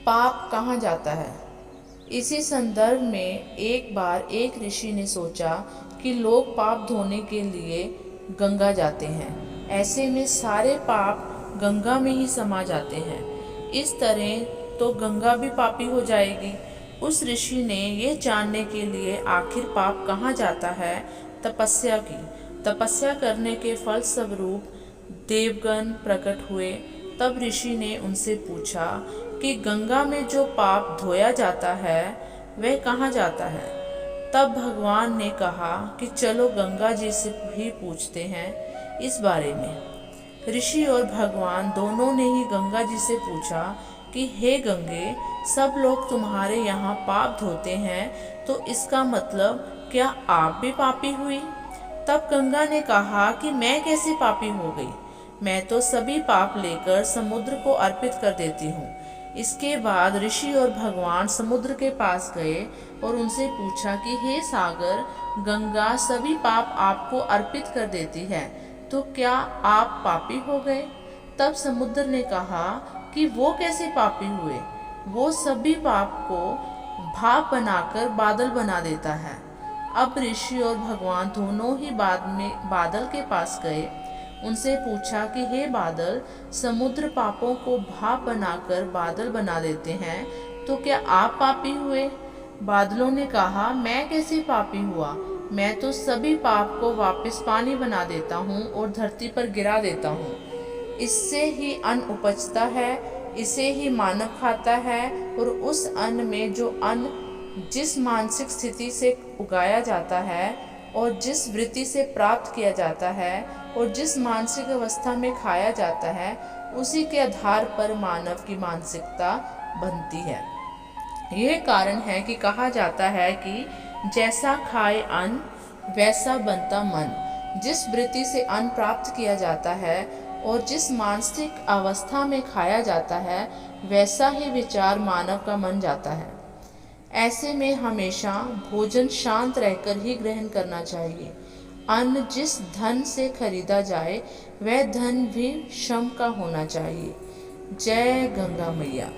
पाप कहाँ जाता है। इसी संदर्भ में एक बार एक ऋषि ने सोचा कि लोग पाप धोने के लिए गंगा जाते हैं, ऐसे में सारे पाप गंगा में ही समा जाते हैं, इस तरह तो गंगा भी पापी हो जाएगी। उस ऋषि ने यह जानने के लिए आखिर पाप कहाँ जाता है तपस्या की। तपस्या करने के फल स्वरूप देवगण प्रकट हुए। तब ऋषि ने उनसे पूछा कि गंगा में जो पाप धोया जाता है वह कहाँ जाता है। तब भगवान ने कहा कि चलो गंगा जी से ही पूछते हैं इस बारे में। ऋषि और भगवान दोनों ने ही गंगा जी से पूछा कि हे गंगे, सब लोग तुम्हारे यहाँ पाप धोते हैं, तो इसका मतलब क्या आप भी पापी हुई। तब गंगा ने कहा कि मैं कैसे पापी हो गई, मैं तो सभी पाप लेकर समुद्र को अर्पित कर देती हूँ। इसके बाद ऋषि और भगवान समुद्र के पास गए और उनसे पूछा कि हे सागर, गंगा सभी पाप आपको अर्पित कर देती है, तो क्या आप पापी हो गए। तब समुद्र ने कहा कि वो कैसे पापी हुए, वो सभी पाप को भाप बनाकर बादल बना देता है। अब ऋषि और भगवान दोनों ही बाद में बादल के पास गए, उनसे पूछा कि हे बादल, समुद्र पापों को भाप बनाकर बादल बना देते हैं, तो क्या आप पापी हुए। बादलों ने कहा मैं कैसे पापी हुआ, मैं तो सभी पाप को वापस पानी बना देता हूँ और धरती पर गिरा देता हूँ। इससे ही अन्न उपजता है, इसे ही मानव खाता है, और उस अन्न में जो अन्न जिस मानसिक स्थिति से उगाया जाता है और जिस वृत्ति से प्राप्त किया जाता है और जिस मानसिक अवस्था में खाया जाता है, उसी के आधार पर मानव की मानसिकता बनती है। यह कारण है कि कहा जाता है कि जैसा खाए अन्न वैसा बनता मन। जिस वृत्ति से अन्न प्राप्त किया जाता है और जिस मानसिक अवस्था में खाया जाता है, वैसा ही विचार मानव का मन जाता है। ऐसे में हमेशा भोजन शांत रहकर ही ग्रहण करना चाहिए। अन्न जिस धन से खरीदा जाए वह धन भी श्रम का होना चाहिए। जय गंगा मैया।